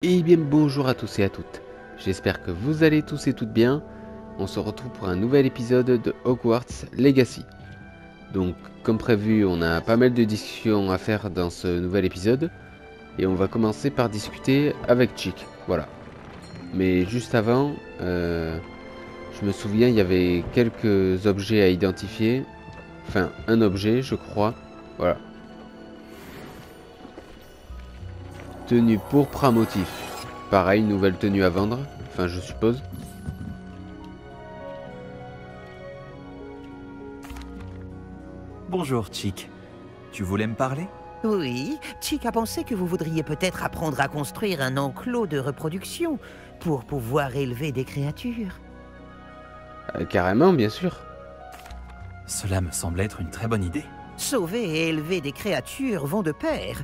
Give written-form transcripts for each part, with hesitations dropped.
Et bien bonjour à tous et à toutes, j'espère que vous allez tous et toutes bien. On se retrouve pour un nouvel épisode de Hogwarts Legacy. Donc comme prévu, on a pas mal de discussions à faire dans ce nouvel épisode. Et on va commencer par discuter avec Chick, voilà. Mais juste avant, je me souviens, il y avait quelques objets à identifier. Enfin, un objet, je crois, voilà. Tenue pourpre à motif. Pareil, nouvelle tenue à vendre, enfin je suppose. Bonjour, Chick. Tu voulais me parler? Oui, Chick a pensé que vous voudriez peut-être apprendre à construire un enclos de reproduction pour pouvoir élever des créatures. Carrément, bien sûr. Cela me semble être une très bonne idée. Sauver et élever des créatures vont de pair.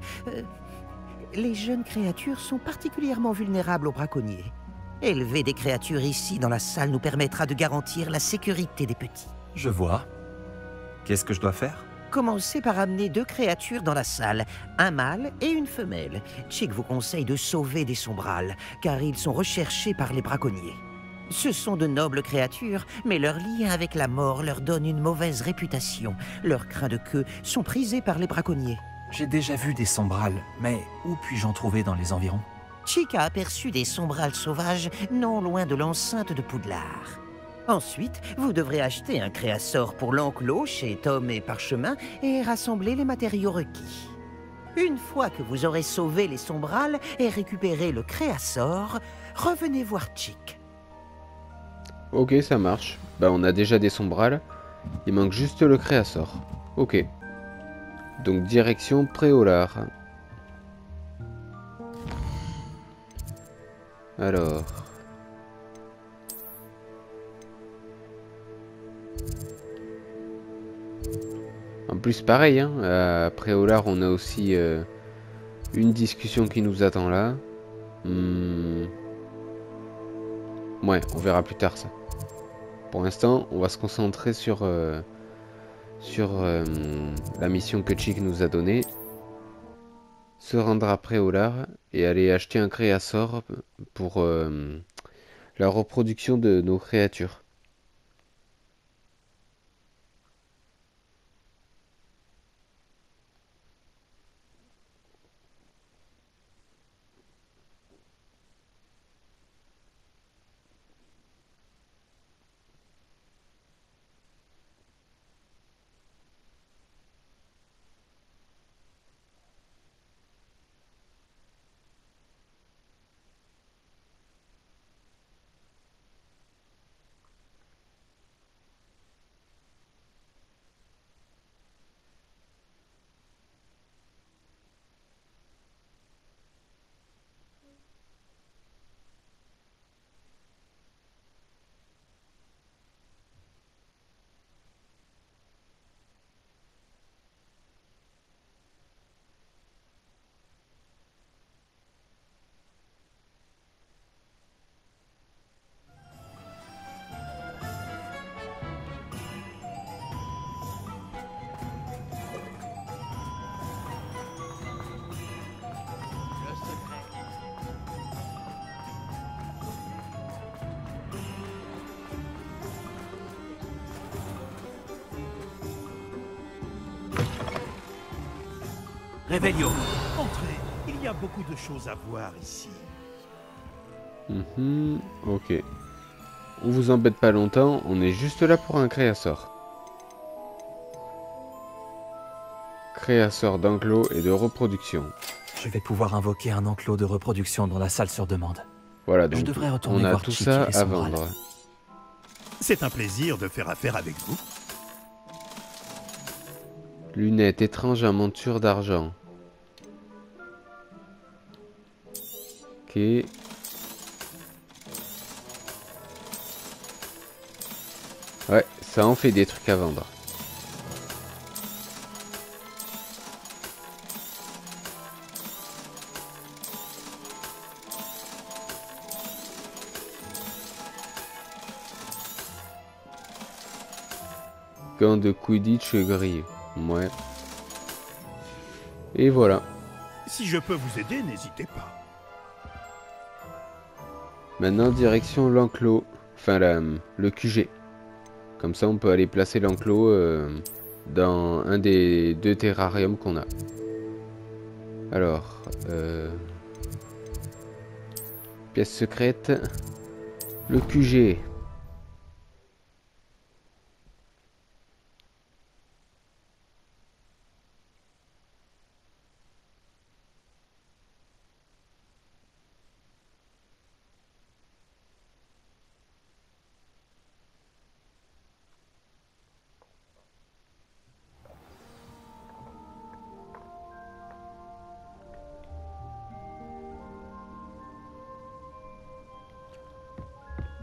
Les jeunes créatures sont particulièrement vulnérables aux braconniers. Élever des créatures ici dans la salle nous permettra de garantir la sécurité des petits. Je vois. Qu'est-ce que je dois faire? Commencez par amener 2 créatures dans la salle, un mâle et une femelle. Chick vous conseille de sauver des sombrales, car ils sont recherchés par les braconniers. Ce sont de nobles créatures, mais leur lien avec la mort leur donne une mauvaise réputation. Leurs crins de queue sont prisés par les braconniers. J'ai déjà vu des sombrales, mais où puis-je en trouver dans les environs? Chick a aperçu des sombrales sauvages non loin de l'enceinte de Poudlard. Ensuite, vous devrez acheter un créassort pour l'enclos chez Tom et Parchemin et rassembler les matériaux requis. Une fois que vous aurez sauvé les sombrales et récupéré le créassort, revenez voir Chick. Ok, ça marche. Bah on a déjà des sombrales. Il manque juste le créassort. Ok. Donc direction Préolard. Alors... En plus pareil, hein, à Préolard on a aussi une discussion qui nous attend là. Ouais, on verra plus tard ça. Pour l'instant, on va se concentrer sur la mission que Chick nous a donnée. Se rendre à Préolard et aller acheter un créassort pour la reproduction de nos créatures. Réveillon. Entrez, il y a beaucoup de choses à voir ici. Ok. On vous embête pas longtemps, on est juste là pour un créassort. Créassort d'enclos et de reproduction. Je vais pouvoir invoquer un enclos de reproduction dans la salle sur demande. Voilà, Je donc devrais retourner on a voir tout Chick ça et les à sombrales. vendre. C'est un plaisir de faire affaire avec vous. Lunettes étranges à monture d'argent. Ok. Ouais, ça en fait des trucs à vendre. Gants de Quidditch gris. Ouais. Et voilà. Si je peux vous aider, n'hésitez pas. Maintenant, direction l'enclos. Enfin, le QG. Comme ça, on peut aller placer l'enclos dans un des 2 terrariums qu'on a. Alors, pièce secrète. Le QG.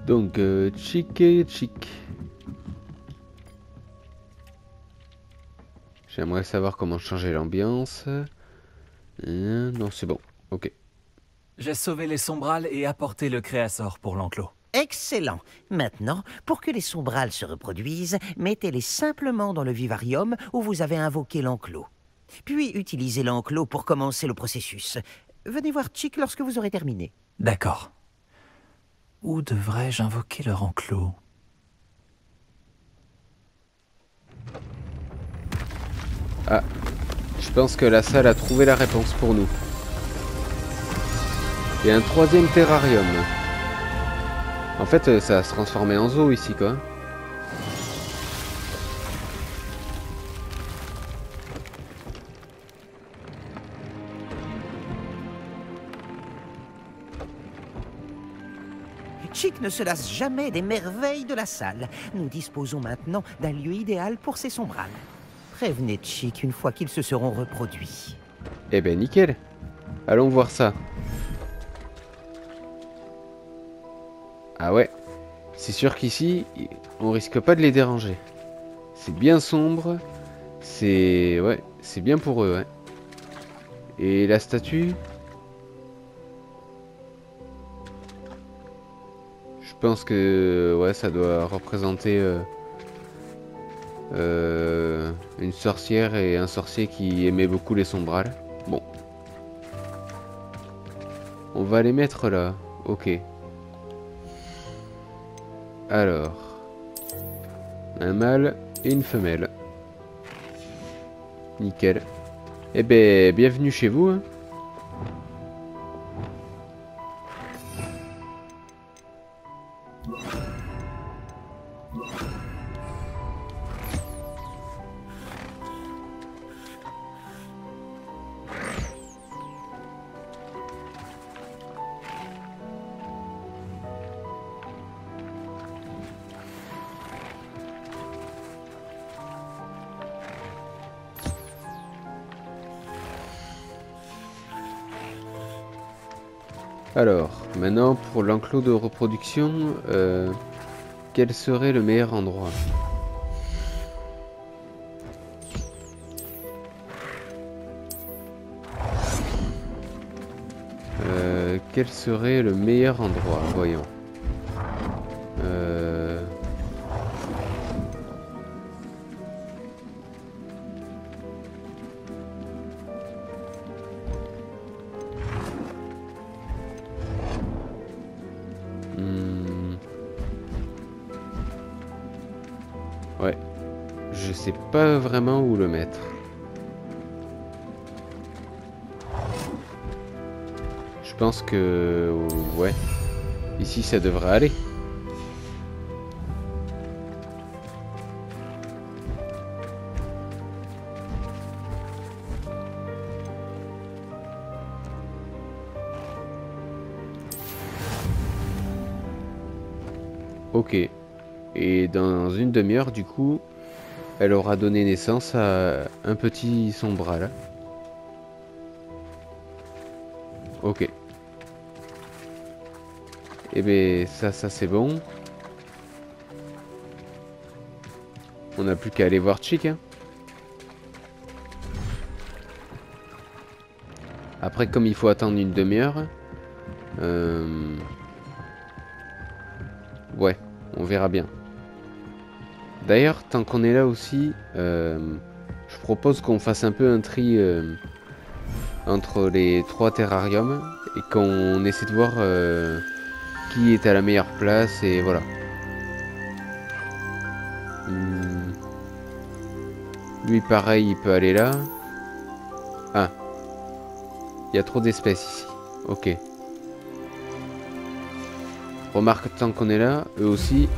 Donc, chic et chic. J'aimerais savoir comment changer l'ambiance. Non, c'est bon. Ok. J'ai sauvé les sombrales et apporté le créasor pour l'enclos. Excellent. Maintenant, pour que les sombrales se reproduisent, mettez-les simplement dans le vivarium où vous avez invoqué l'enclos. Puis utilisez l'enclos pour commencer le processus. Venez voir Chick lorsque vous aurez terminé. D'accord. Où devrais-je invoquer leur enclos? Ah, je pense que la salle a trouvé la réponse pour nous. Il y a un 3e terrarium. En fait, ça va se transformer en zoo ici, quoi. Chick ne se lasse jamais des merveilles de la salle. Nous disposons maintenant d'un lieu idéal pour ces sombrales. Prévenez Chick une fois qu'ils se seront reproduits. Eh ben nickel. Allons voir ça. Ah ouais. C'est sûr qu'ici, on risque pas de les déranger. C'est bien sombre. C'est... ouais, c'est bien pour eux, ouais. Et la statue? Je pense que... ouais, ça doit représenter... une sorcière et un sorcier qui aimait beaucoup les sombrales. Bon. On va les mettre là. Ok. Alors. Un mâle et une femelle. Nickel. Eh ben, bienvenue chez vous. Hein. Alors, maintenant pour l'enclos de reproduction, quel serait le meilleur endroit? Quel serait le meilleur endroit? Voyons. Ouais. Je sais pas vraiment où le mettre. Je pense que... ouais. Ici, ça devrait aller. Ok. Et dans une demi-heure, du coup, elle aura donné naissance à un petit sombral. Ok. Et ben ça c'est bon. On n'a plus qu'à aller voir Chick. Hein. Après, comme il faut attendre une demi-heure, ouais, on verra bien. D'ailleurs, tant qu'on est là aussi, je propose qu'on fasse un peu un tri entre les 3 terrariums et qu'on essaie de voir qui est à la meilleure place et voilà. Lui pareil, il peut aller là. Ah. Il y a trop d'espèces ici. Ok. Remarque, tant qu'on est là, eux aussi,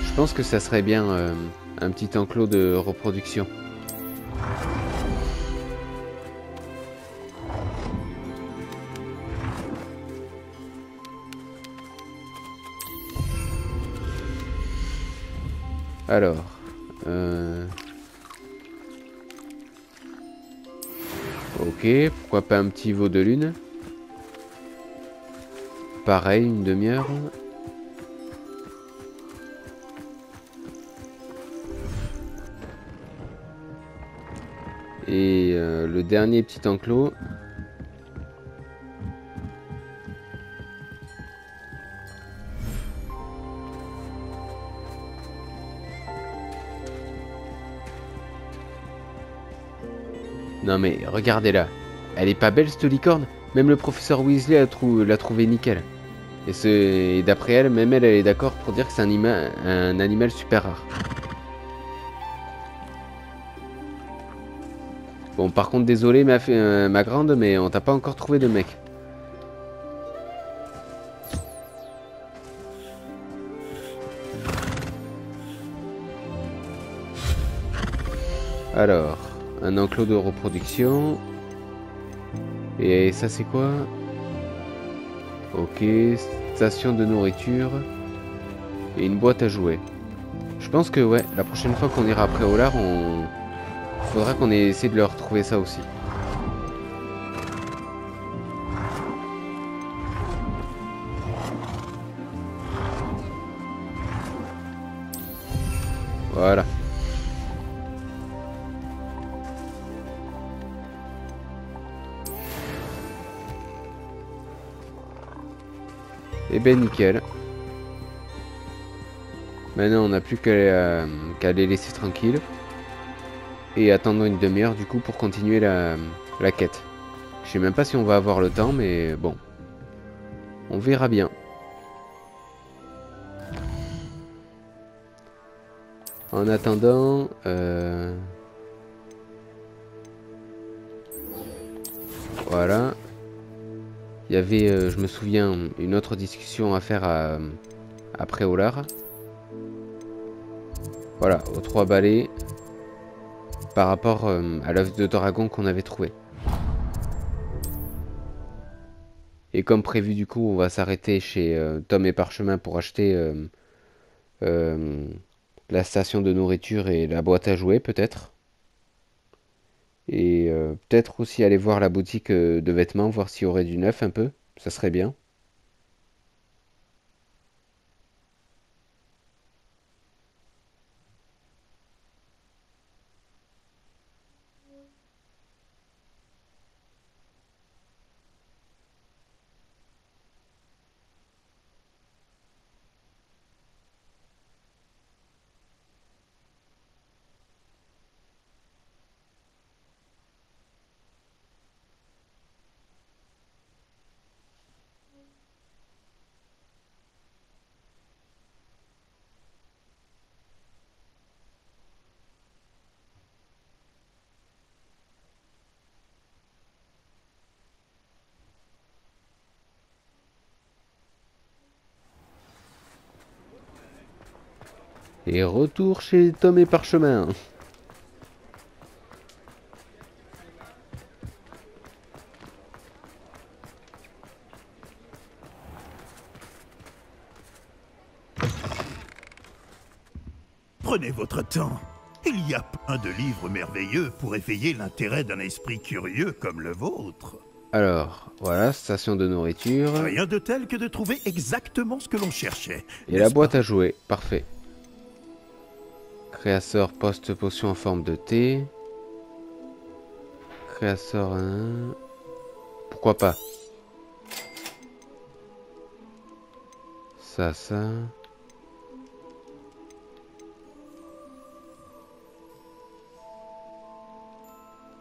je pense que ça serait bien un petit enclos de reproduction. Alors, ok, pourquoi pas un petit veau de lune? Pareil, une demi-heure. Et le dernier petit enclos. Non mais regardez-la. Elle est pas belle cette licorne? Même le professeur Weasley l'a trouvé nickel. Et d'après elle, même elle est d'accord pour dire que c'est un animal super rare. Bon, par contre, désolé ma grande, mais on t'a pas encore trouvé de mec. Alors, un enclos de reproduction. Et ça c'est quoi? Ok, station de nourriture. Et une boîte à jouets. Je pense que ouais, la prochaine fois qu'on ira après Préolard, faudra qu'on essaie de leur trouver ça aussi. Voilà. Et ben nickel. Maintenant on n'a plus qu'à les laisser tranquilles. Et attendre une demi-heure du coup pour continuer la quête. Je sais même pas si on va avoir le temps, mais bon. On verra bien. En attendant... Voilà. Il y avait, je me souviens, une autre discussion à faire à Préolard. Voilà, aux 3 balais. Par rapport à l'œuf de dragon qu'on avait trouvé. Et comme prévu du coup, on va s'arrêter chez Tom et Parchemin pour acheter la station de nourriture et la boîte à jouets peut-être. Et peut-être aussi aller voir la boutique de vêtements, voir s'il y aurait du neuf un peu. Ça serait bien. Et retour chez Tom et Parchemin. Prenez votre temps. Il y a plein de livres merveilleux pour éveiller l'intérêt d'un esprit curieux comme le vôtre. Alors, voilà, station de nourriture. Rien de tel que de trouver exactement ce que l'on cherchait. Et la boîte à jouets, parfait. Créasseur post-potion en forme de thé. Créasseur 1. Pourquoi pas? Ça.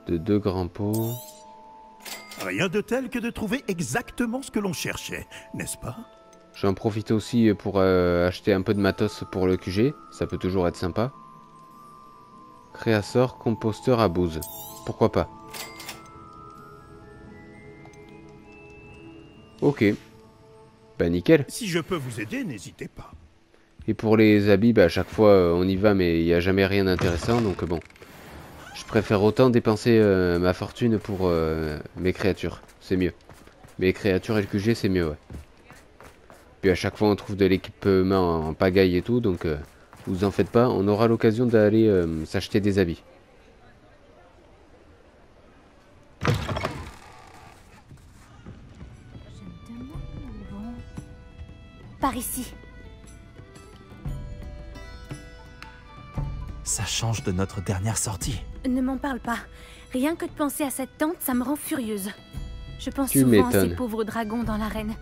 De 2 grands pots. Rien de tel que de trouver exactement ce que l'on cherchait, n'est-ce pas? Je vais en profiter aussi pour acheter un peu de matos pour le QG. Ça peut toujours être sympa. Créasor, composteur à bouse. Pourquoi pas. Ok. Bah nickel. Si je peux vous aider, n'hésitez pas. Et pour les habits, bah, à chaque fois on y va mais il n'y a jamais rien d'intéressant. Donc bon. Je préfère autant dépenser ma fortune pour mes créatures. C'est mieux. Mes créatures et le QG c'est mieux, ouais. Puis à chaque fois on trouve de l'équipement en pagaille et tout, donc vous en faites pas, on aura l'occasion d'aller s'acheter des habits. Je me demande où ils vont. Par ici. Ça change de notre dernière sortie. Ne m'en parle pas. Rien que de penser à cette tente, ça me rend furieuse. Je pense Tu souvent à ces m'étonnes. pauvres dragons dans l'arène.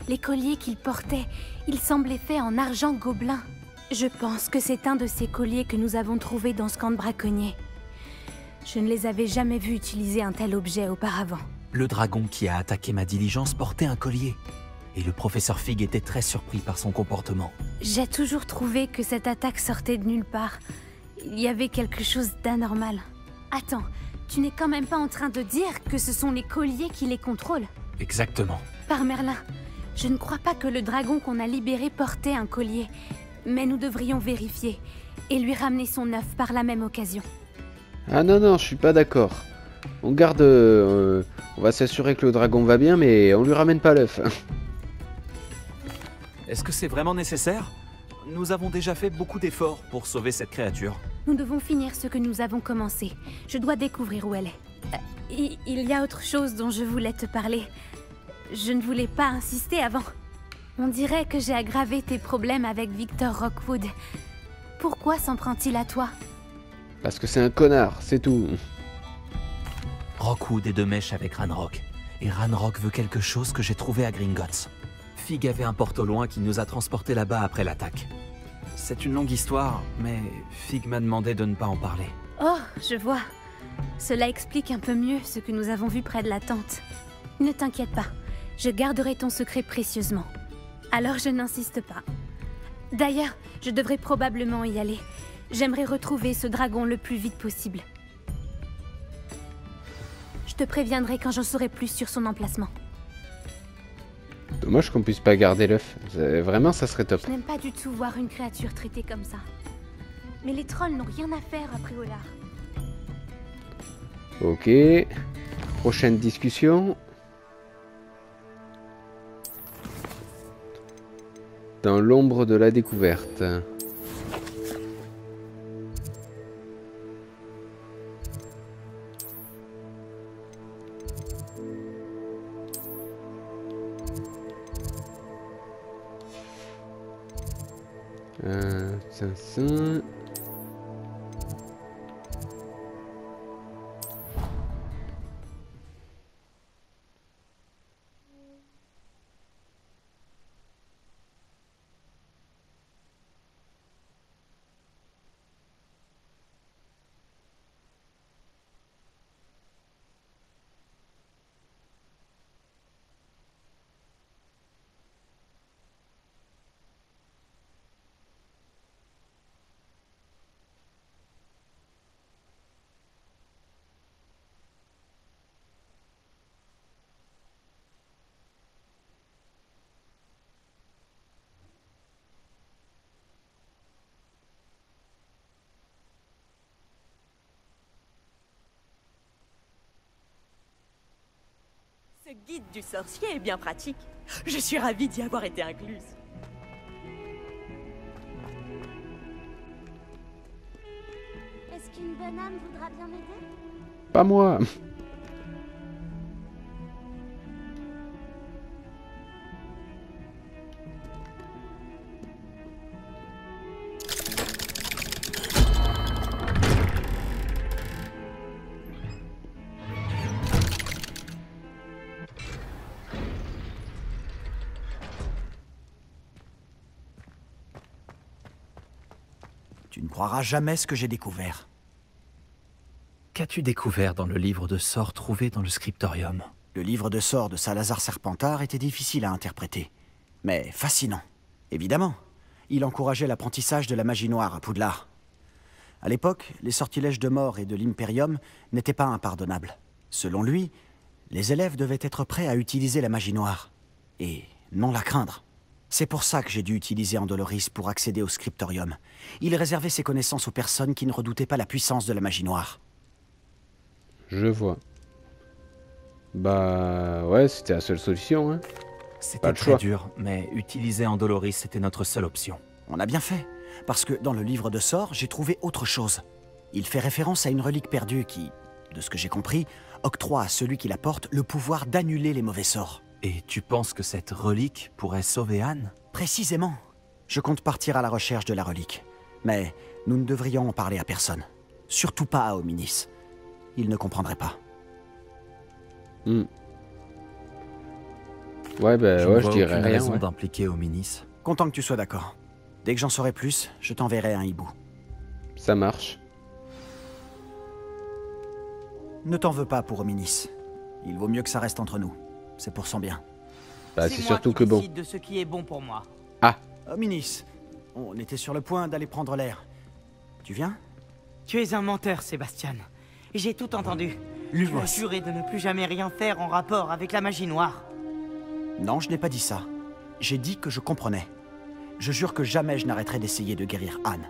Les colliers qu'ils portaient, ils semblaient faits en argent gobelin. Je pense que c'est un de ces colliers que nous avons trouvé dans ce camp de braconniers. Je ne les avais jamais vus utiliser un tel objet auparavant. Le dragon qui a attaqué ma diligence portait un collier. Et le professeur Fig était très surpris par son comportement. J'ai toujours trouvé que cette attaque sortait de nulle part. Il y avait quelque chose d'anormal. Attends, tu n'es quand même pas en train de dire que ce sont les colliers qui les contrôlent? Exactement. Par Merlin, je ne crois pas que le dragon qu'on a libéré portait un collier. Mais nous devrions vérifier et lui ramener son œuf par la même occasion. Ah non, non, je suis pas d'accord. On garde... on va s'assurer que le dragon va bien, mais on lui ramène pas l'œuf. Est-ce que c'est vraiment nécessaire? Nous avons déjà fait beaucoup d'efforts pour sauver cette créature. Nous devons finir ce que nous avons commencé. Je dois découvrir où elle est. Il y a autre chose dont je voulais te parler. Je ne voulais pas insister avant. On dirait que j'ai aggravé tes problèmes avec Victor Rockwood. Pourquoi s'en prend-il à toi? Parce que c'est un connard, c'est tout. Rockwood est de mèche avec Ranrock. Et Ranrock veut quelque chose que j'ai trouvé à Gringotts. Fig avait un porte au loin qui nous a transportés là-bas après l'attaque. C'est une longue histoire, mais Fig m'a demandé de ne pas en parler. Oh, je vois. Cela explique un peu mieux ce que nous avons vu près de la tente. Ne t'inquiète pas, je garderai ton secret précieusement. Alors je n'insiste pas. D'ailleurs, je devrais probablement y aller. J'aimerais retrouver ce dragon le plus vite possible. Je te préviendrai quand j'en saurai plus sur son emplacement. Dommage qu'on puisse pas garder l'œuf. Vraiment, ça serait top. Je n'aime pas du tout voir une créature traitée comme ça. Mais les trolls n'ont rien à faire à Préolard. Ok. Prochaine discussion. Dans l'ombre de la découverte. Ça. Ce guide du sorcier est bien pratique. Je suis ravie d'y avoir été incluse. Est-ce qu'une bonne âme voudra bien m'aider? Pas moi. Tu ne croiras jamais ce que j'ai découvert. Qu'as-tu découvert dans le livre de sorts trouvé dans le scriptorium? Le livre de sorts de Salazar Serpentard était difficile à interpréter. mais fascinant. Évidemment, il encourageait l'apprentissage de la magie noire à Poudlard. À l'époque, les sortilèges de mort et de l'Imperium n'étaient pas impardonnables. Selon lui, les élèves devaient être prêts à utiliser la magie noire, et non la craindre. C'est pour ça que j'ai dû utiliser Andoloris pour accéder au scriptorium. Il réservait ses connaissances aux personnes qui ne redoutaient pas la puissance de la magie noire. Je vois. Bah ouais, c'était la seule solution, hein. Pas C'était le très choix. dur, mais utiliser Andoloris était notre seule option. On a bien fait, parce que dans le livre de sorts, j'ai trouvé autre chose. Il fait référence à une relique perdue qui, de ce que j'ai compris, octroie à celui qui la porte le pouvoir d'annuler les mauvais sorts. Et tu penses que cette relique pourrait sauver Anne? Précisément. Je compte partir à la recherche de la relique. Mais nous ne devrions en parler à personne. Surtout pas à Hominis. Il ne comprendrait pas. Hmm. Ouais, bah Je ouais, ne je vois dirais aucune rien. raison Ouais. d'impliquer Hominis. Content que tu sois d'accord. Dès que j'en saurai plus, je t'enverrai un hibou. Ça marche. Ne t'en veux pas pour Hominis. Il vaut mieux que ça reste entre nous. C'est pour son bien. Bah c'est moi surtout qui que bon. décide de ce qui est bon pour moi. Hominis, on était sur le point d'aller prendre l'air. Tu viens? Tu es un menteur, Sébastien. J'ai tout entendu. Tu as juré de ne plus jamais rien faire en rapport avec la magie noire. Non, je n'ai pas dit ça. J'ai dit que je comprenais. Je jure que jamais je n'arrêterai d'essayer de guérir Anne.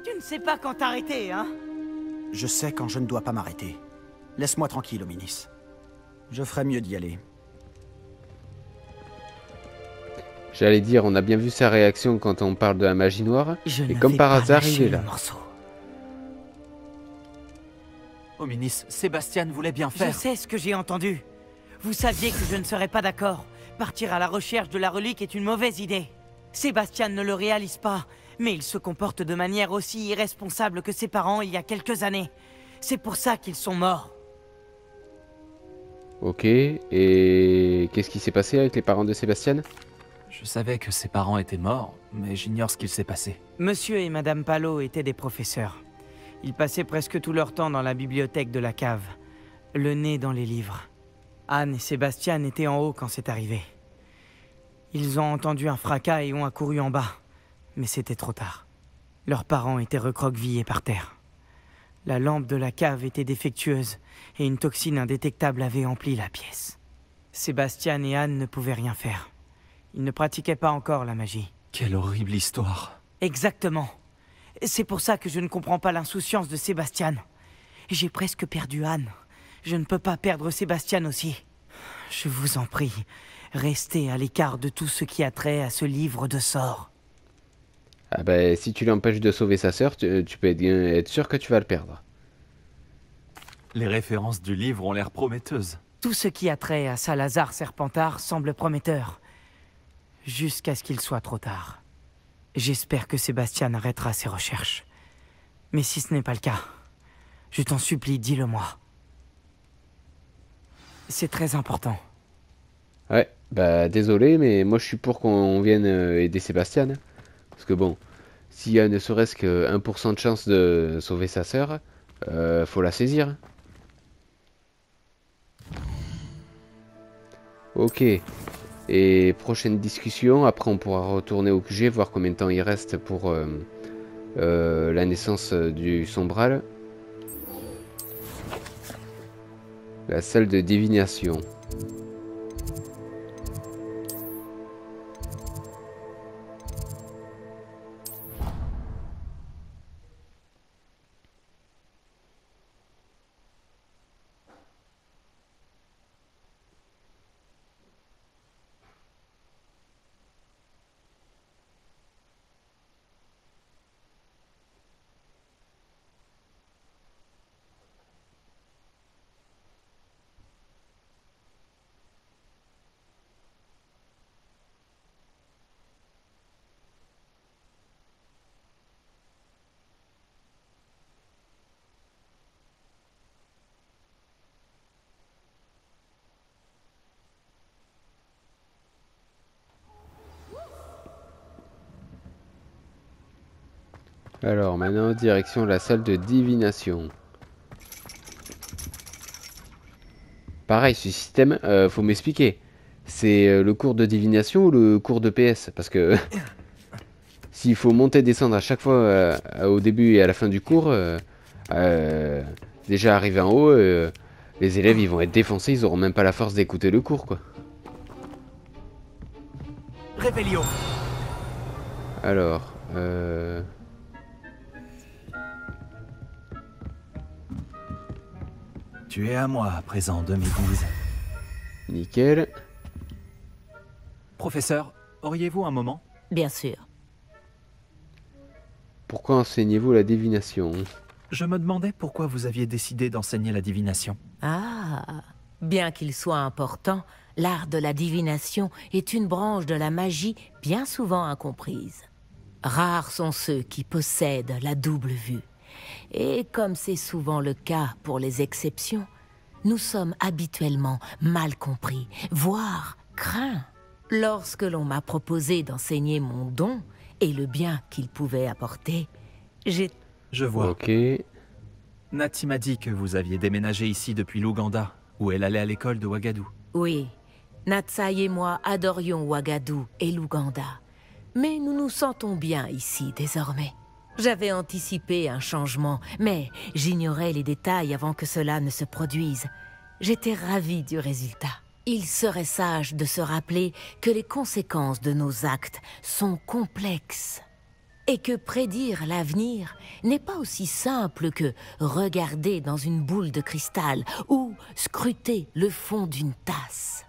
Tu ne sais pas quand t'arrêter, hein? Je sais quand je ne dois pas m'arrêter. Laisse-moi tranquille, Hominis. Je ferais mieux d'y aller. J'allais dire, on a bien vu sa réaction quand on parle de la magie noire. Je Et ne comme vais par pas hasard, lâcher il est le là. morceau. Hominis, Sébastien voulait bien Je faire. sais ce que j'ai entendu. Vous saviez que je ne serais pas d'accord. Partir à la recherche de la relique est une mauvaise idée. Sébastien ne le réalise pas, mais il se comporte de manière aussi irresponsable que ses parents il y a quelques années. C'est pour ça qu'ils sont morts. Ok, et qu'est-ce qui s'est passé avec les parents de Sébastien? Je savais que ses parents étaient morts, mais j'ignore ce qu'il s'est passé. Monsieur et Madame Palot étaient des professeurs. Ils passaient presque tout leur temps dans la bibliothèque de la cave, le nez dans les livres. Anne et Sébastien étaient en haut quand c'est arrivé. Ils ont entendu un fracas et ont accouru en bas, mais c'était trop tard. Leurs parents étaient recroquevillés par terre. La lampe de la cave était défectueuse et une toxine indétectable avait empli la pièce. Sébastien et Anne ne pouvaient rien faire. Ils ne pratiquaient pas encore la magie. Quelle horrible histoire. Exactement. C'est pour ça que je ne comprends pas l'insouciance de Sébastien. J'ai presque perdu Anne. Je ne peux pas perdre Sébastien aussi. Je vous en prie, restez à l'écart de tout ce qui a trait à ce livre de sorts. Ah bah si tu l'empêches de sauver sa sœur, tu peux être sûr que tu vas le perdre. Les références du livre ont l'air prometteuses. Tout ce qui a trait à Salazar Serpentard semble prometteur. Jusqu'à ce qu'il soit trop tard. J'espère que Sébastien arrêtera ses recherches. Mais si ce n'est pas le cas, je t'en supplie, dis-le-moi. C'est très important. Ouais, bah désolé, mais moi je suis pour qu'on vienne aider Sébastien. Hein. Parce que bon, s'il y a ne serait-ce que 1% de chance de sauver sa sœur, faut la saisir. Hein. Ok. Et prochaine discussion, après on pourra retourner au QG, voir combien de temps il reste pour la naissance du Sombral. La salle de divination. Alors maintenant, direction la salle de divination. Pareil, ce système, faut m'expliquer. c'est le cours de divination ou le cours de PS? Parce que s'il faut monter et descendre à chaque fois au début et à la fin du cours, déjà arrivé en haut, les élèves ils vont être défoncés, ils auront même pas la force d'écouter le cours quoi. Réveillon. Alors, Tu es à moi à présent, demi-guise. nickel. Professeur, auriez-vous un moment? Bien sûr. Pourquoi enseignez-vous la divination? Je me demandais pourquoi vous aviez décidé d'enseigner la divination. Ah, bien qu'il soit important, l'art de la divination est une branche de la magie bien souvent incomprise. Rares sont ceux qui possèdent la double vue. Et comme c'est souvent le cas pour les exceptions, nous sommes habituellement mal compris, voire craints. Lorsque l'on m'a proposé d'enseigner mon don et le bien qu'il pouvait apporter, j'ai... Je vois. Ok. Nati m'a dit que vous aviez déménagé ici depuis l'Ouganda, où elle allait à l'école de Ouagadou. Oui, Natsai et moi adorions Ouagadou et l'Ouganda. Mais nous nous sentons bien ici désormais. J'avais anticipé un changement, mais j'ignorais les détails avant que cela ne se produise. J'étais ravie du résultat. Il serait sage de se rappeler que les conséquences de nos actes sont complexes. Et que prédire l'avenir n'est pas aussi simple que regarder dans une boule de cristal ou scruter le fond d'une tasse.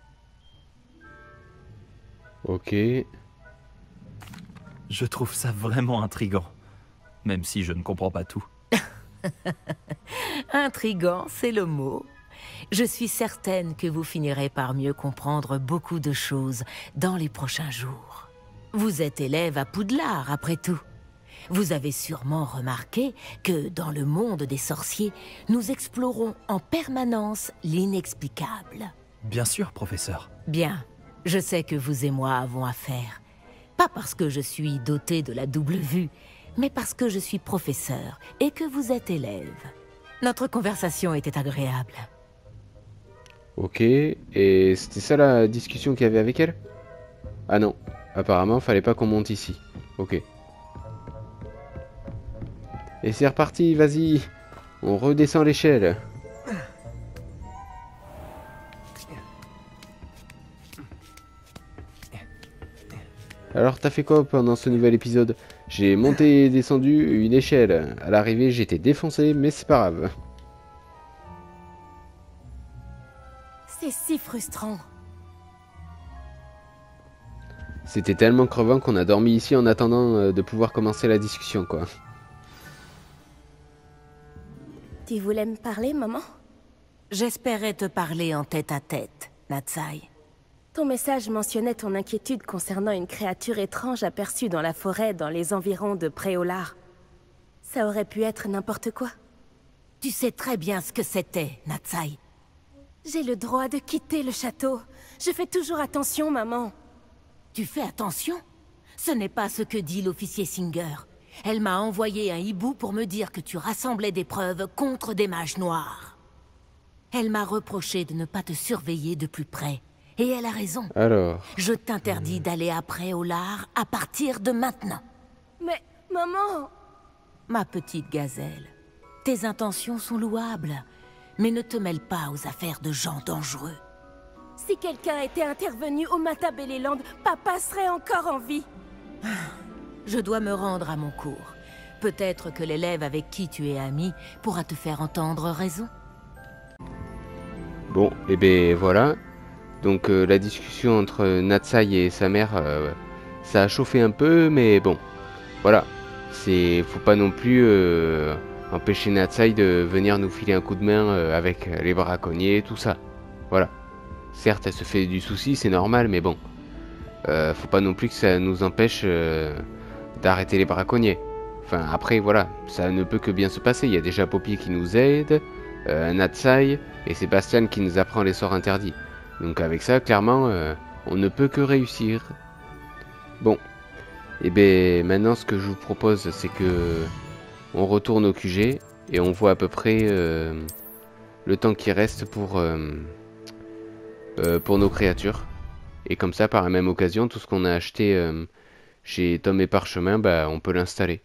Ok. Je trouve ça vraiment intriguant, même si je ne comprends pas tout. Intriguant, c'est le mot. Je suis certaine que vous finirez par mieux comprendre beaucoup de choses dans les prochains jours. Vous êtes élève à Poudlard, après tout. Vous avez sûrement remarqué que dans le monde des sorciers, nous explorons en permanence l'inexplicable. Bien sûr, professeur. Bien, je sais que vous et moi avons affaire. Pas parce que je suis dotée de la double vue, mais parce que je suis professeur et que vous êtes élève. Notre conversation était agréable. Ok. Et c'était ça la discussion qu'il y avait avec elle? Ah non. Apparemment, fallait pas qu'on monte ici. Ok. Et c'est reparti, vas-y. On redescend l'échelle. Alors t'as fait quoi pendant ce nouvel épisode? J'ai monté et descendu une échelle. À l'arrivée j'étais défoncé, mais c'est pas grave. C'est si frustrant. C'était tellement crevant qu'on a dormi ici en attendant de pouvoir commencer la discussion quoi. Tu voulais me parler, maman? J'espérais te parler en tête-à-tête, Natsai. Ton message mentionnait ton inquiétude concernant une créature étrange aperçue dans la forêt dans les environs de Préolard. Ça aurait pu être n'importe quoi. Tu sais très bien ce que c'était, Natsai. J'ai le droit de quitter le château. Je fais toujours attention, maman. Tu fais attention? Ce n'est pas ce que dit l'officier Singer. Elle m'a envoyé un hibou pour me dire que tu rassemblais des preuves contre des mages noirs. Elle m'a reproché de ne pas te surveiller de plus près. Et elle a raison. Alors... Je t'interdis d'aller à Préolard à partir de maintenant. Mais, maman... Ma petite gazelle, tes intentions sont louables, mais ne te mêle pas aux affaires de gens dangereux. Si quelqu'un était intervenu au Matabeleland, papa serait encore en vie. Je dois me rendre à mon cours. Peut-être que l'élève avec qui tu es ami pourra te faire entendre raison. Bon, et ben voilà. Donc la discussion entre Natsai et sa mère, ça a chauffé un peu, mais bon, voilà. Faut pas non plus empêcher Natsai de venir nous filer un coup de main avec les braconniers, tout ça. Voilà. Certes, elle se fait du souci, c'est normal, mais bon. Faut pas non plus que ça nous empêche d'arrêter les braconniers. Enfin, après, voilà, ça ne peut que bien se passer. Il y a déjà Poppy qui nous aide, Natsai, et Sébastien qui nous apprend les sorts interdits. Donc avec ça, clairement, on ne peut que réussir. Bon. Et ben maintenant, ce que je vous propose, c'est que on retourne au QG et on voit à peu près le temps qui reste pour nos créatures. Et comme ça, par la même occasion, tout ce qu'on a acheté chez Tom et Parchemin, bah, on peut l'installer.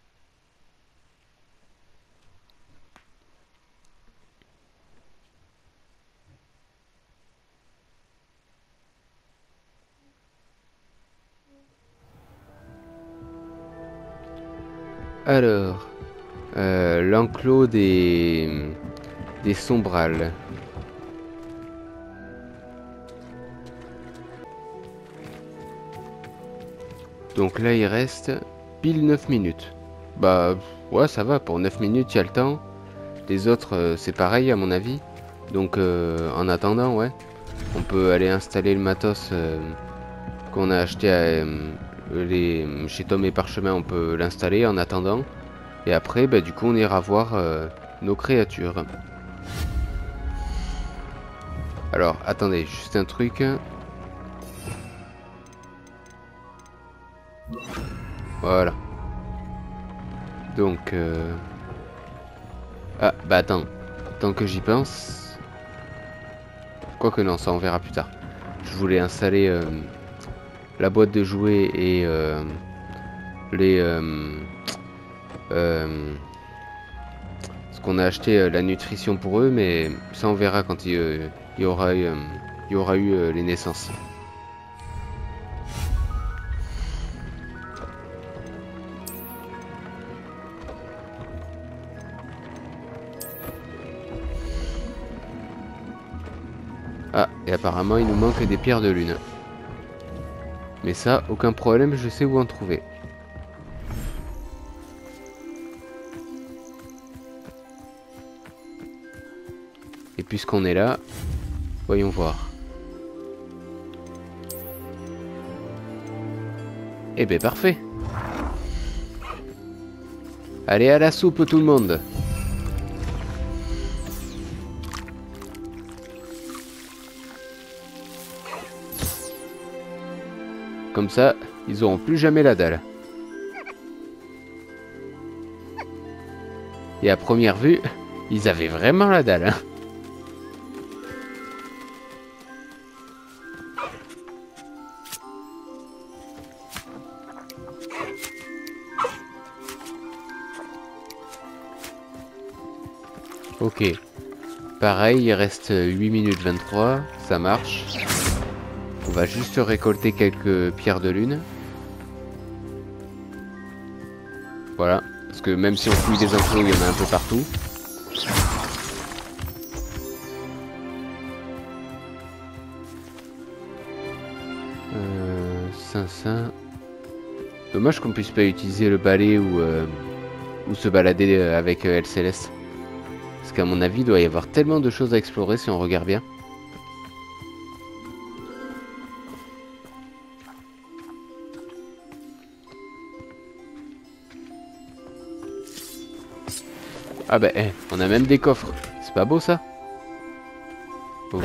Alors, l'enclos des sombrales. Donc là, il reste pile 9 minutes. Bah, ouais, ça va, pour 9 minutes, il y a le temps. Les autres, c'est pareil, à mon avis. Donc, en attendant, ouais, on peut aller installer le matos qu'on a acheté chez Tom et Parchemin, on peut l'installer en attendant. Et après, bah, du coup, on ira voir nos créatures. Alors, attendez, juste un truc. Voilà. Donc, ah, bah attends. Tant que j'y pense... Quoique non, ça on verra plus tard. Je voulais installer la boîte de jouets et ce qu'on a acheté, la nutrition pour eux, mais ça on verra quand il y aura eu les naissances. Ah, et apparemment il nous manque des pierres de lune. Mais ça, aucun problème, je sais où en trouver. Et puisqu'on est là, voyons voir. Eh ben parfait. Allez à la soupe tout le monde. Comme ça, ils auront plus jamais la dalle. Et à première vue, ils avaient vraiment la dalle. Hein. Ok. Pareil, il reste 8 minutes 23, ça marche. On va juste récolter quelques pierres de lune. Voilà. Parce que même si on fouille des enclos, il y en a un peu partout. Ça. Dommage qu'on puisse pas utiliser le balai ou se balader avec El Céleste. Parce qu'à mon avis, il doit y avoir tellement de choses à explorer si on regarde bien. Ah bah, on a même des coffres. C'est pas beau ça? Ok.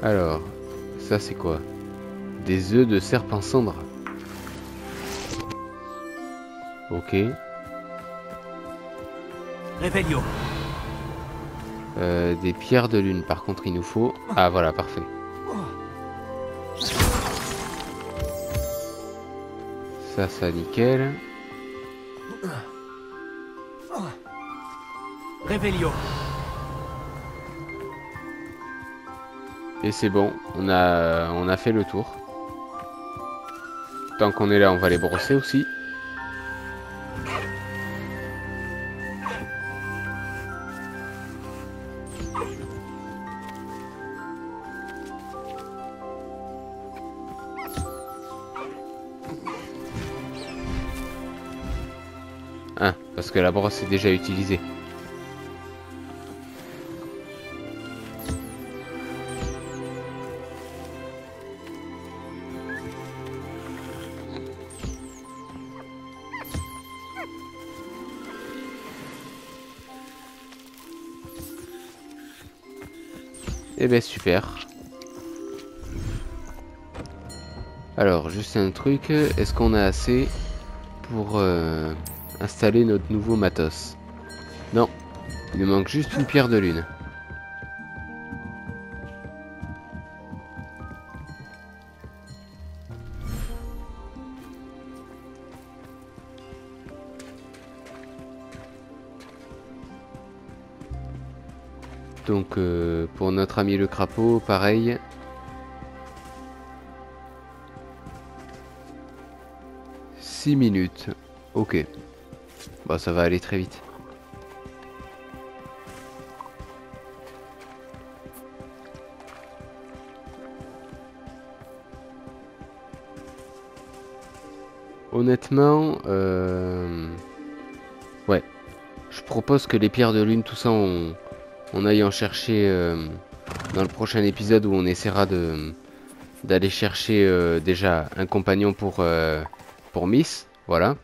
Alors, ça c'est quoi? Des œufs de serpent cendre. Ok. Réveillon. Des pierres de lune, par contre, il nous faut. Ah, voilà, parfait. Ça, nickel. Réveillon. Et c'est bon, on a fait le tour. Tant qu'on est là, on va les brosser aussi. Ah, parce que la brosse est déjà utilisée. Eh ben super. Alors, juste un truc, est-ce qu'on a assez pour installer notre nouveau matos? Non, il nous manque juste une pierre de lune. Donc pour notre ami le crapaud, pareil. « 6 minutes. Ok. Bon, ça va aller très vite. Honnêtement, ouais. Je propose que les pierres de lune, tout ça, on aille en chercher dans le prochain épisode où on essaiera d'aller chercher déjà un compagnon pour Miss, voilà.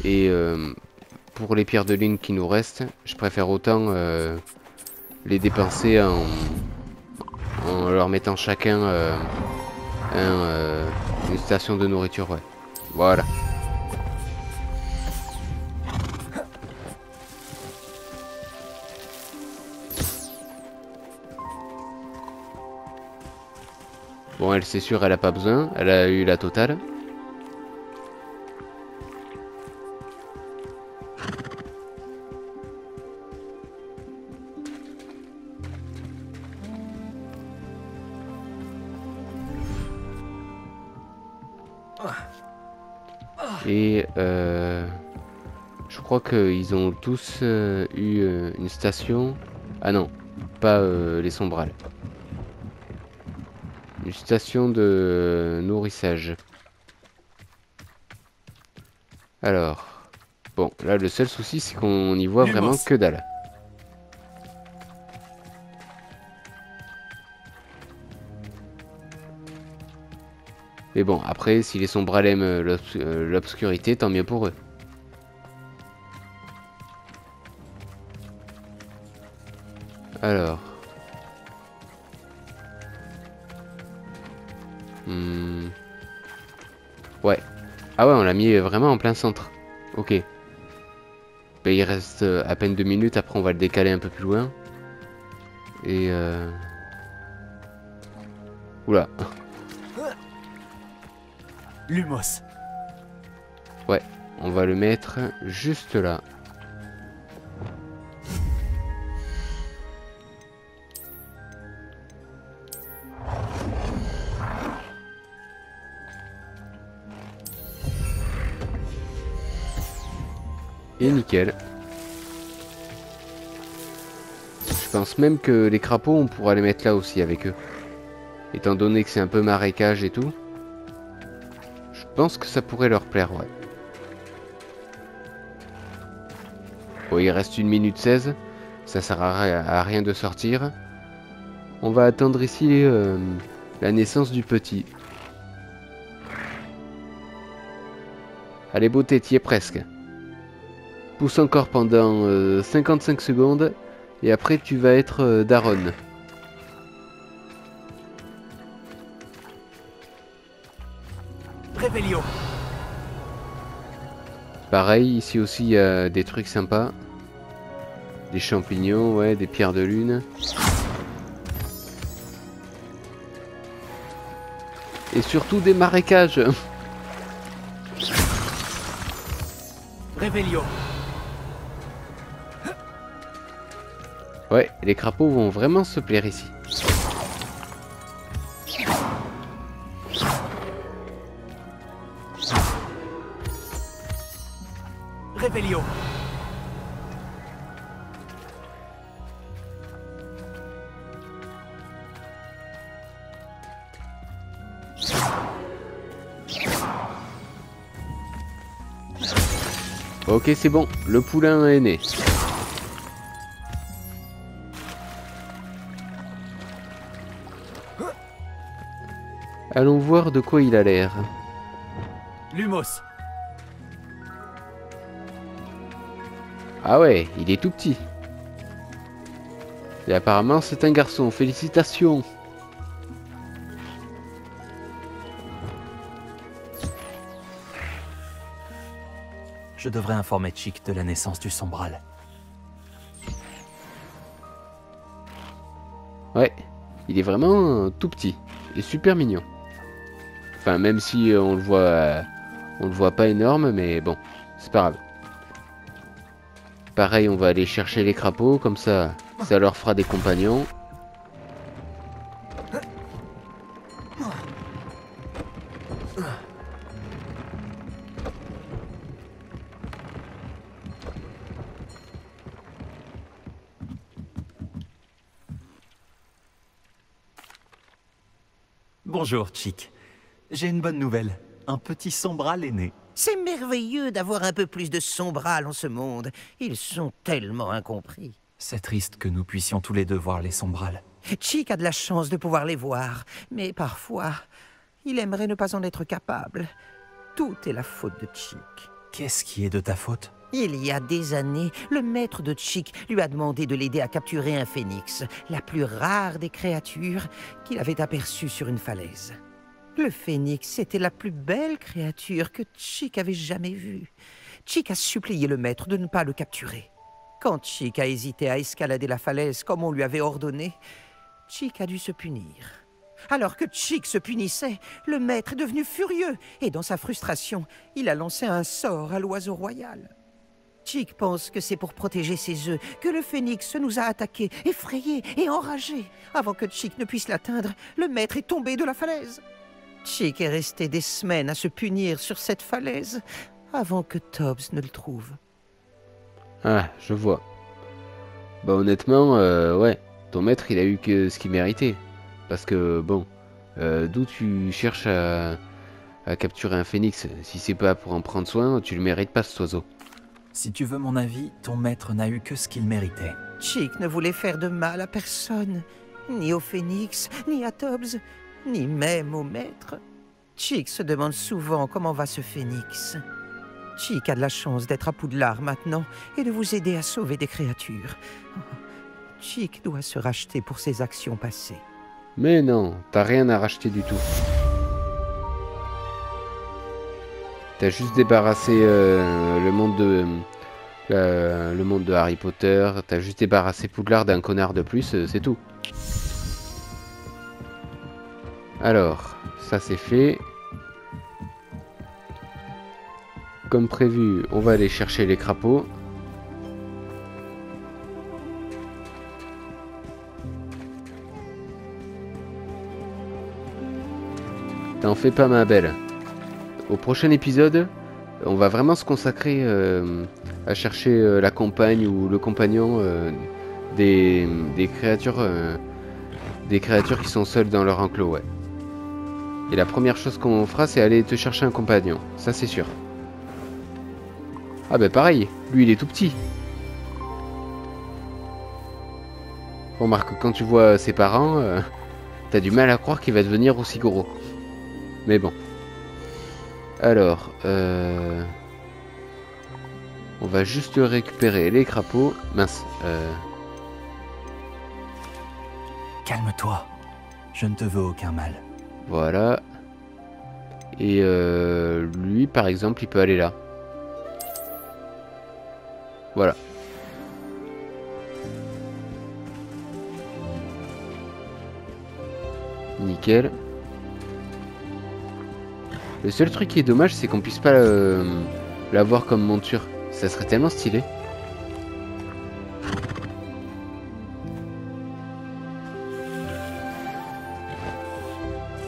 Et pour les pierres de lune qui nous restent, je préfère autant les dépenser en leur mettant chacun une station de nourriture, ouais. Voilà. Bon, elle, c'est sûr, elle a pas besoin. Elle a eu la totale. Et je crois qu'ils ont tous eu une station. Ah non, pas les sombrales. Une station de nourrissage. Alors, bon, là le seul souci c'est qu'on y voit vraiment que dalle. Mais bon, après, si les sombrales aiment l'obscurité, tant mieux pour eux. Alors. Ouais. Ah ouais, on l'a mis vraiment en plein centre. Ok. Ben, il reste à peine 2 minutes, après on va le décaler un peu plus loin. Et Oula. Lumos. Ouais, on va le mettre juste là. Et nickel. Je pense même que les crapauds, on pourra les mettre là aussi avec eux. Étant donné que c'est un peu marécage et tout. Je pense que ça pourrait leur plaire, ouais. Bon, il reste 1 minute 16. Ça sert à rien de sortir. On va attendre ici la naissance du petit. Allez, beauté, t'y es presque. Pousse encore pendant 55 secondes. Et après, tu vas être daronne. Réveillon. Pareil, ici aussi, il y a des trucs sympas. Des champignons, ouais, des pierres de lune. Et surtout des marécages. Réveillon. Ouais, les crapauds vont vraiment se plaire ici. Réveillon. Ok, c'est bon, le poulain est né. Allons voir de quoi il a l'air. Lumos. Ah ouais, il est tout petit. Et apparemment, c'est un garçon. Félicitations. Je devrais informer Chick de la naissance du Sombral. Ouais, il est vraiment tout petit et super mignon. Enfin, même si on le voit pas énorme, mais bon, c'est pas grave. Pareil, on va aller chercher les crapauds, comme ça leur fera des compagnons. Bonjour, Chick. J'ai une bonne nouvelle. Un petit Sombral est né. C'est merveilleux d'avoir un peu plus de Sombral en ce monde. Ils sont tellement incompris. C'est triste que nous puissions tous les deux voir les Sombrals. Chick a de la chance de pouvoir les voir, mais parfois, il aimerait ne pas en être capable. Tout est la faute de Chick. Qu'est-ce qui est de ta faute? Il y a des années, le maître de Chick lui a demandé de l'aider à capturer un phénix, la plus rare des créatures qu'il avait aperçue sur une falaise. Le phénix était la plus belle créature que Chick avait jamais vue. Chick a supplié le maître de ne pas le capturer. Quand Chick a hésité à escalader la falaise comme on lui avait ordonné, Chick a dû se punir. Alors que Chick se punissait, le maître est devenu furieux et dans sa frustration, il a lancé un sort à l'oiseau royal. Chick pense que c'est pour protéger ses œufs que le phénix nous a attaqués, effrayés et enragés. Avant que Chick ne puisse l'atteindre, le maître est tombé de la falaise. Chick est resté des semaines à se punir sur cette falaise avant que Tobbs ne le trouve. Ah, je vois. Bah honnêtement, ouais, ton maître il a eu que ce qu'il méritait. Parce que bon, d'où tu cherches à capturer un phénix, si c'est pas pour en prendre soin, tu le mérites pas cet oiseau. Si tu veux mon avis, ton maître n'a eu que ce qu'il méritait. Chick ne voulait faire de mal à personne, ni au phénix, ni à Tobbs, ni même au maître. Chick se demande souvent comment va ce phénix. Chick a de la chance d'être à Poudlard maintenant et de vous aider à sauver des créatures. Chick doit se racheter pour ses actions passées. Mais non, t'as rien à racheter du tout. T'as juste débarrassé le monde de Harry Potter, t'as juste débarrassé Poudlard d'un connard de plus, c'est tout. Alors, ça c'est fait. Comme prévu, on va aller chercher les crapauds. T'en fais pas, ma belle. Au prochain épisode, on va vraiment se consacrer à chercher la compagne ou le compagnon des créatures qui sont seules dans leur enclos, ouais. Et la première chose qu'on fera, c'est aller te chercher un compagnon, ça c'est sûr. Ah bah pareil, lui il est tout petit. Remarque, quand tu vois ses parents, t'as du mal à croire qu'il va devenir aussi gros. Mais bon. Alors, on va juste récupérer les crapauds. Mince. Calme-toi. Je ne te veux aucun mal. Voilà. Et lui, par exemple, il peut aller là. Voilà. Nickel. Le seul truc qui est dommage, c'est qu'on puisse pas l'avoir comme monture. Ça serait tellement stylé.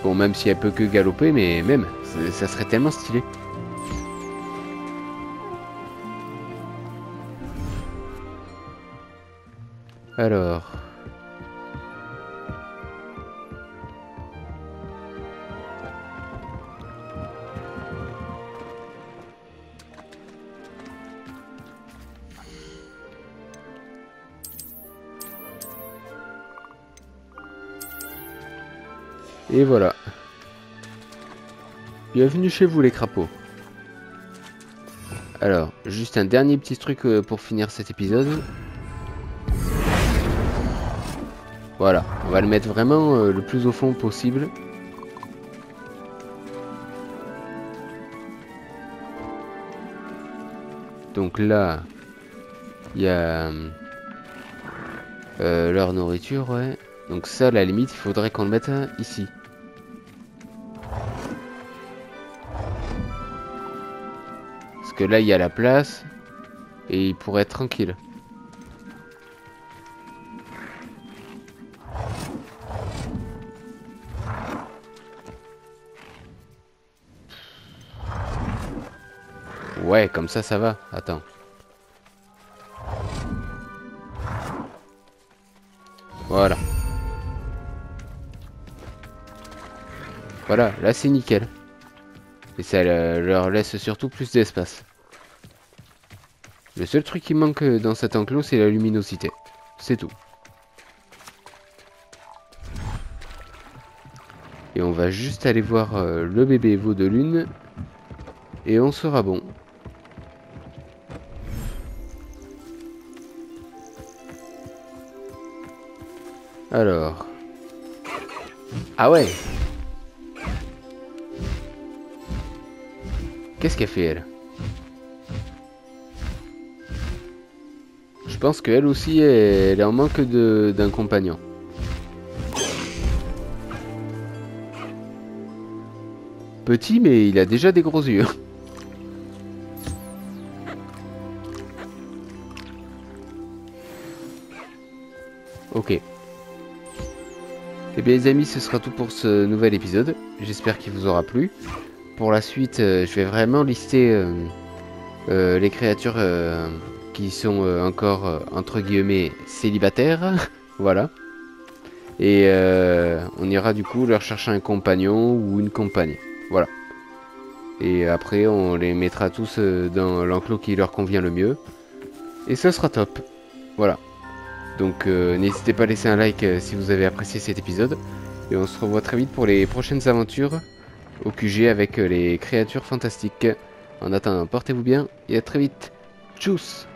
Bon, même si elle peut que galoper, mais même, ça serait tellement stylé. Alors... Et voilà. Bienvenue chez vous les crapauds. Alors, juste un dernier petit truc pour finir cet épisode. Voilà, on va le mettre vraiment le plus au fond possible. Donc là, il y a leur nourriture, ouais. Donc ça, à la limite, il faudrait qu'on le mette ici. Parce que là, il y a la place. Et il pourrait être tranquille. Ouais, comme ça va. Attends. Voilà. Voilà, là c'est nickel. Et ça leur laisse surtout plus d'espace. Le seul truc qui manque dans cet enclos, c'est la luminosité. C'est tout. Et on va juste aller voir le bébé veau de lune. Et on sera bon. Alors. Ah ouais. Qu'est-ce qu'elle fait, elle? Je pense qu'elle aussi, elle est en manque d'un compagnon. Petit, mais il a déjà des gros yeux. Ok. Eh bien les amis, ce sera tout pour ce nouvel épisode. J'espère qu'il vous aura plu. Pour la suite, je vais vraiment lister les créatures qui sont encore entre guillemets célibataires. Voilà. Et on ira du coup leur chercher un compagnon ou une compagne. Voilà. Et après on les mettra tous dans l'enclos qui leur convient le mieux. Et ce sera top. Voilà. Donc n'hésitez pas à laisser un like si vous avez apprécié cet épisode. Et on se revoit très vite pour les prochaines aventures au QG avec les créatures fantastiques. En attendant, portez-vous bien et à très vite. Tchuss!